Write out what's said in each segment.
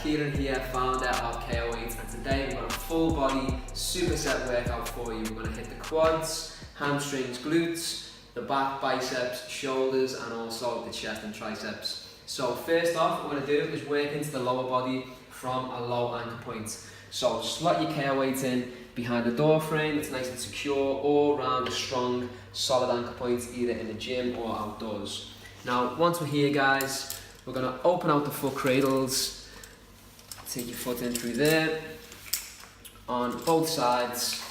Kieran here, founder of KO8, and today we've got a full body superset workout for you. We're going to hit the quads, hamstrings, glutes, the back, biceps, shoulders, and also the chest and triceps. So first off, what we're going to do is work into the lower body from a low anchor point. So slot your KO8 in behind the door frame, it's nice and secure, or around a strong, solid anchor point, either in the gym or outdoors. Now, once we're here, guys, we're going to open out the foot cradles, take your foot in through there, on both sides,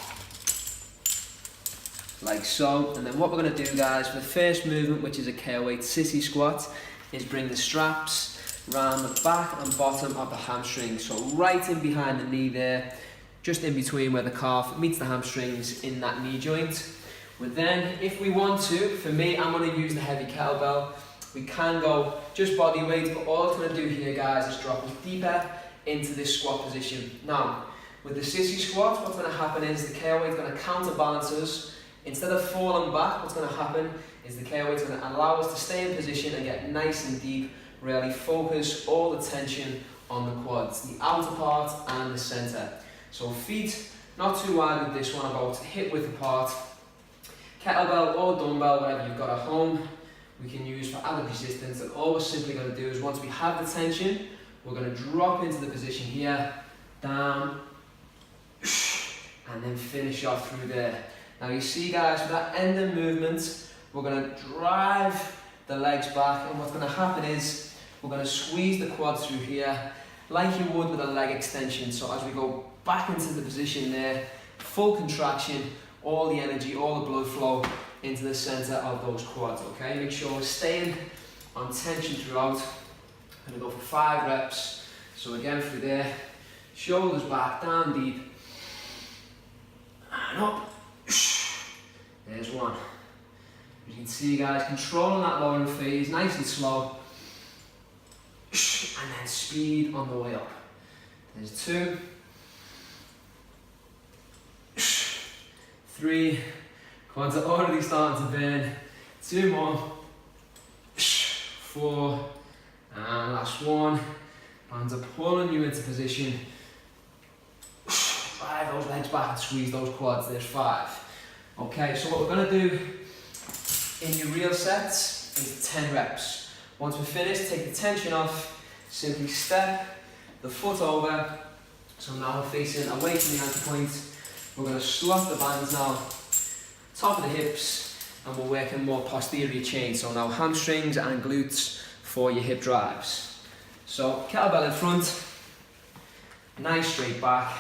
like so. And then what we're going to do, guys, for the first movement, which is a KO8 sissy squat, is bring the straps around the back and bottom of the hamstring. So right in behind the knee there, just in between where the calf meets the hamstrings in that knee joint. But then, if we want to, for me, I'm going to use the heavy kettlebell. We can go just body weight, but all I'm going to do here, guys, is drop us deeper into this squat position. Now, with the sissy squat, what's going to happen is the KO8 is going to counterbalance us. Instead of falling back, what's going to happen is the KO8 is going to allow us to stay in position and get nice and deep, really focus all the tension on the quads, the outer part and the center. So feet, not too wide with this one, about hip width apart. Kettlebell or dumbbell, whatever you've got at home, we can use for added resistance. And all we're simply going to do is, once we have the tension, we're going to drop into the position here, down, and then finish off through there. Now you see, guys, for that end of movement, we're going to drive the legs back, and what's going to happen is we're going to squeeze the quads through here like you would with a leg extension. So as we go back into the position there, full contraction, all the energy, all the blood flow into the center of those quads, okay? Make sure we're staying on tension throughout. I'm gonna go for 5 reps. So again, through there, shoulders back, down deep, and up. There's one. You can see, guys, controlling that lowering phase, nice and slow. And then speed on the way up. There's 2. 3. Quads are already starting to burn. 2 more. 4. And last one. Hands are pulling you into position. Drive those legs back and squeeze those quads. There's 5. Okay, so what we're going to do in your real sets is 10 reps. Once we're finished, take the tension off. Simply step the foot over. So now we're facing away from the anchor point. We're going to slot the bands now, top of the hips, and we're working more posterior chain. So now hamstrings and glutes for your hip drives. So kettlebell in front, nice straight back.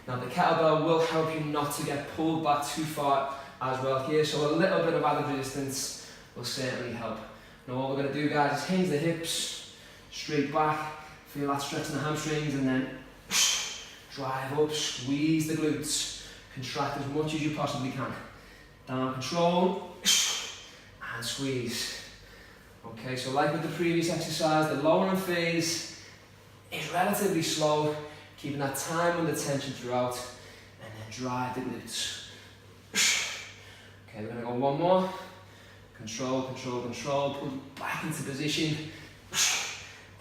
Now the kettlebell will help you not to get pulled back too far as well here. So a little bit of added resistance will certainly help. Now what we're going to do, guys, is hinge the hips, straight back, feel that stretch in the hamstrings, and then drive up, squeeze the glutes. Contract as much as you possibly can. Down, control, and squeeze. Okay, so like with the previous exercise, the lowering phase is relatively slow, keeping that time under tension throughout, and then drive the glutes. Okay, we're going to go one more. Control, control, control, pull back into position,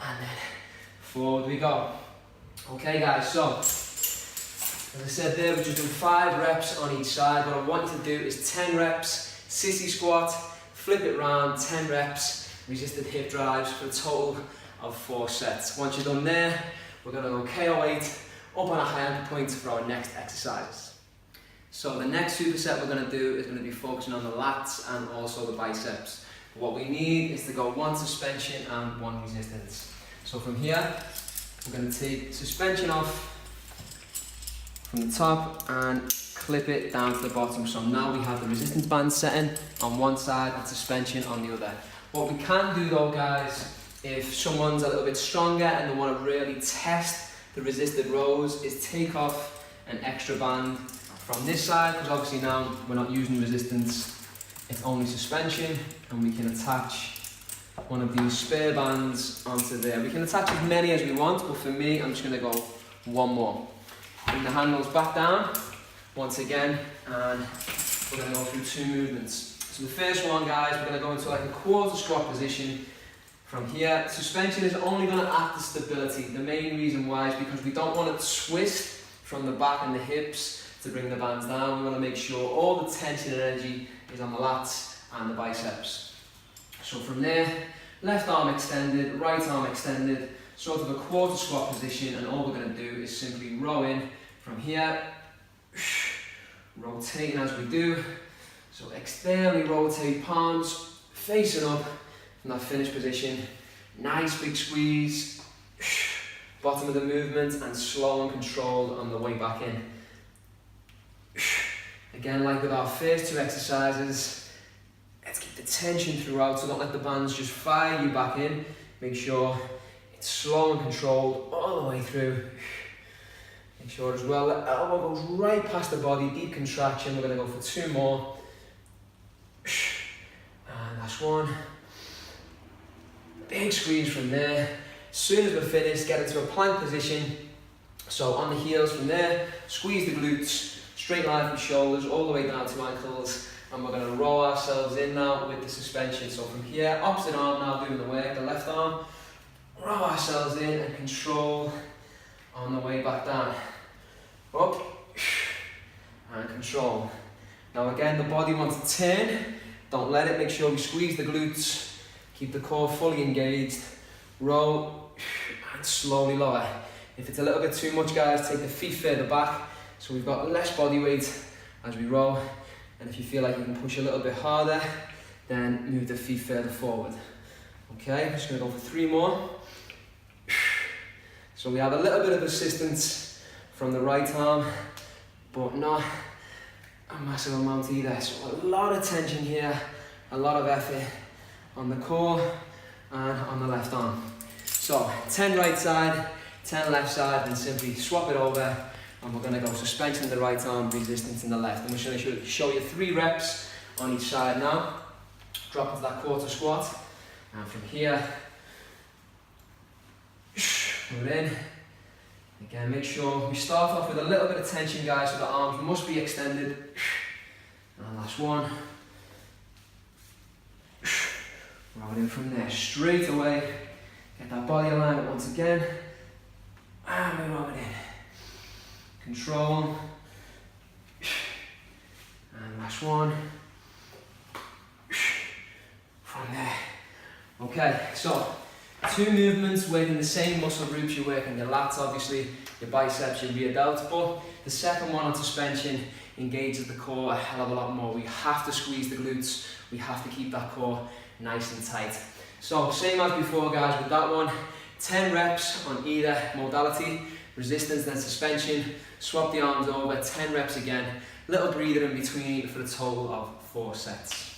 and then forward we go. Okay, guys, so as I said there, we're just doing 5 reps on each side. What I want you to do is 10 reps, sissy squat, flip it round, 10 reps, resisted hip drives for a total of 4 sets. Once you're done there, we're going to go KO8 up on a high anchor point for our next exercises. So the next superset we're going to do is going to be focusing on the lats and also the biceps. What we need is to go 1 suspension and 1 resistance. So from here, we're going to take suspension off from the top and clip it down to the bottom. So now we have the resistance band setting on one side and suspension on the other. What we can do though, guys, if someone's a little bit stronger and they want to really test the resisted rows, is take off an extra band from this side, because obviously now we're not using resistance, it's only suspension, and we can attach one of these spare bands onto there. We can attach as many as we want, but for me, I'm just going to go 1 more. Bring the handles back down once again, and we're going to go through 2 movements. So the first one, guys, we're going to go into like a quarter squat position, From here, suspension is only going to act as stability. The main reason why is because we don't want to twist from the back and the hips to bring the bands down. We want to make sure all the tension and energy is on the lats and the biceps. So from there, left arm extended, right arm extended, sort of a quarter squat position, and all we're going to do is simply row in from here, rotating as we do. So externally rotate, palms facing up from that finished position. Nice big squeeze, bottom of the movement, and slow and controlled on the way back in. Again, like with our first two exercises, let's keep the tension throughout, so don't let the bands just fire you back in. Make sure it's slow and controlled all the way through. Make sure as well the elbow goes right past the body, deep contraction. We're going to go for two more. And last one. Big squeeze from there. As soon as we're finished, get into a plank position. So on the heels from there, squeeze the glutes, straight line from shoulders all the way down to ankles. And we're going to roll ourselves in now with the suspension. So from here, opposite arm now doing the work, the left arm. Roll ourselves in and control on the way back down. Up and control. Now again, the body wants to turn. Don't let it. Make sure we squeeze the glutes. Keep the core fully engaged. Roll and slowly lower. If it's a little bit too much, guys, take the feet further back so we've got less body weight as we roll. And if you feel like you can push a little bit harder, then move the feet further forward. Okay, I'm just going to go for three more. So we have a little bit of assistance from the right arm, but not a massive amount either. So a lot of tension here, a lot of effort on the core and on the left arm. So 10 right side, 10 left side, and simply swap it over. And we're going to go suspension in the right arm, resistance in the left. And we're going to show you 3 reps on each side now. Drop into that quarter squat. And from here, we're in. Again, make sure we start off with a little bit of tension, guys, so the arms must be extended. And last one. Roll it in from there, straight away. Get that body alignment once again. And we roll it in. Control. And last one. From there. Okay, so 2 movements working the same muscle groups. You're working your lats, obviously, your biceps, your rear delts, but the second one on suspension engages the core a hell of a lot more. We have to squeeze the glutes. We have to keep that core nice and tight. So same as before, guys, with that one, 10 reps on either modality, resistance then suspension. Swap the arms over, 10 reps again, little breather in between for a total of 4 sets.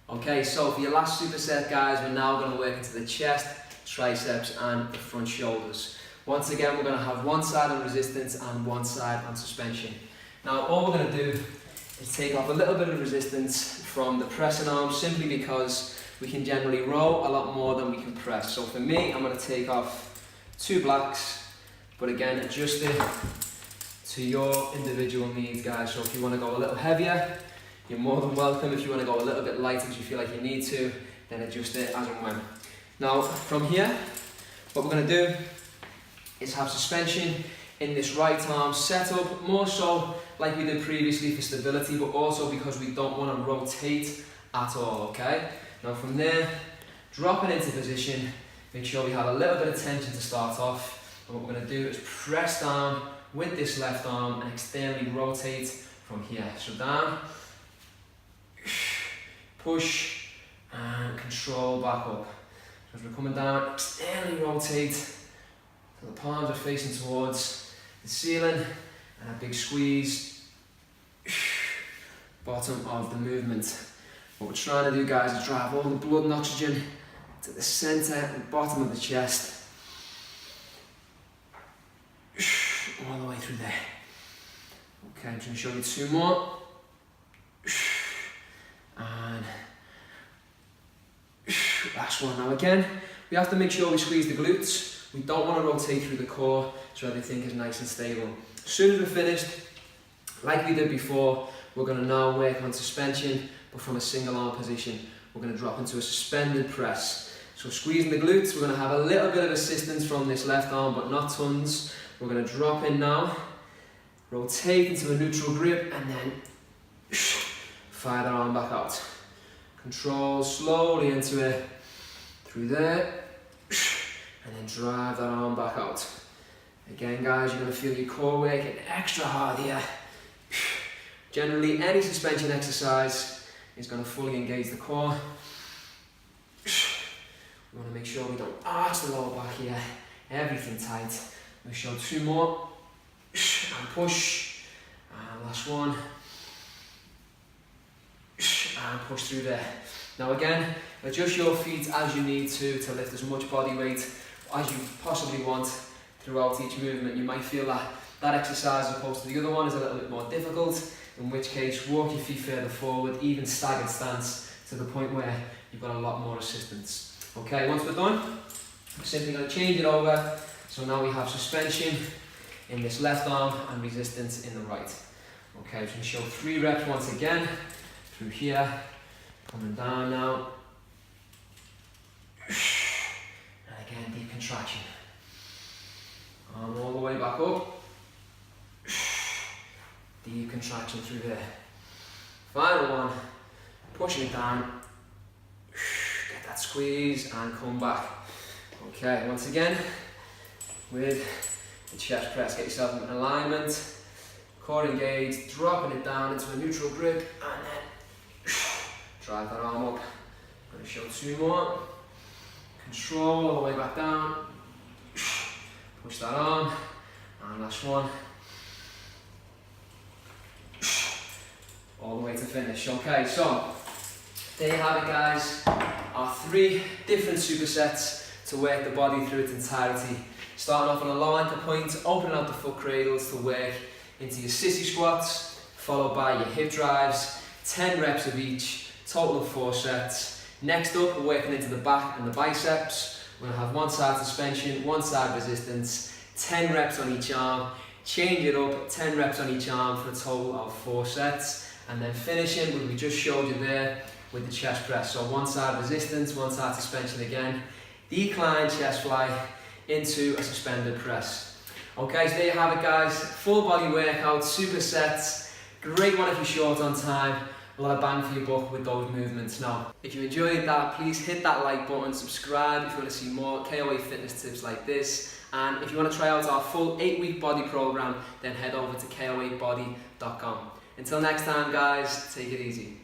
Okay, so for your last superset, guys, we're now going to work into the chest, triceps and the front shoulders. Once again, we're going to have one side on resistance and one side on suspension. Now all we're going to do is take off a little bit of resistance from the pressing arms, simply because we can generally row a lot more than we can press. So for me, I'm going to take off 2 blacks, but again, adjust it to your individual needs, guys. So if you want to go a little heavier, you're more than welcome. If you want to go a little bit lighter because you feel like you need to, then adjust it as and when. Now from here, what we're going to do is have suspension in this right arm set up, more so like we did previously for stability, but also because we don't want to rotate at all, okay? Now from there, drop it into position. Make sure we have a little bit of tension to start off. And what we're going to do is press down with this left arm and externally rotate from here. So down, push and control back up. So as we're coming down, externally rotate so the palms are facing towards the ceiling, and a big squeeze, bottom of the movement. What we're trying to do, guys, is drive all the blood and oxygen to the center and bottom of the chest, all the way through there. Okay, I'm just going to show you 2 more. And last one. Now again, we have to make sure we squeeze the glutes. We don't want to rotate through the core so everything is nice and stable. As soon as we're finished, like we did before, we're going to now work on suspension, but from a single arm position. we're going to drop into a suspended press. So squeezing the glutes, we're going to have a little bit of assistance from this left arm, but not tons. We're going to drop in now, rotate into a neutral grip, and then fire that arm back out. Control slowly into it, through there, and then drive that arm back out. Again guys, you're going to feel your core working extra hard here. Generally, any suspension exercise is going to fully engage the core. We want to make sure we don't arch the lower back here. Everything tight. We show 2 more. And push. And last one. And push through there. Now again, adjust your feet as you need to lift as much body weight as you possibly want throughout each movement. You might feel that exercise as opposed to the other one is a little bit more difficult, in which case walk your feet further forward, even staggered stance, to the point where you've got a lot more assistance. Okay, once we're done, we're simply going to change it over. So now we have suspension in this left arm and resistance in the right. Okay, we're going to show 3 reps once again, through here, coming down now. And again, deep contraction. Arm all the way back up. Deep contraction through there. Final one, pushing it down. Get that squeeze and come back. Okay, once again, with the chest press, get yourself in alignment. Core engaged, dropping it down into a neutral grip, and then drive that arm up. I'm going to show 2 more. Control all the way back down. Push that arm, and last one. All the way to finish. Okay, so there you have it guys. Our 3 different supersets to work the body through its entirety. Starting off on a low anchor point, opening out the foot cradles to work into your sissy squats, followed by your hip drives, 10 reps of each, total of 4 sets. Next up, we're working into the back and the biceps. We're going to have one side suspension, one side resistance, 10 reps on each arm, change it up, 10 reps on each arm for a total of 4 sets. And then finishing, what we just showed you there with the chest press. So one side resistance, one side suspension again, decline chest fly into a suspended press. Okay, so there you have it guys, full body workout, supersets, great one if you're short on time, a lot of bang for your buck with those movements. Now, if you enjoyed that, please hit that like button, subscribe if you want to see more KO8 fitness tips like this, and if you want to try out our full 8-week body program, then head over to ko8body.com. Until next time guys, take it easy.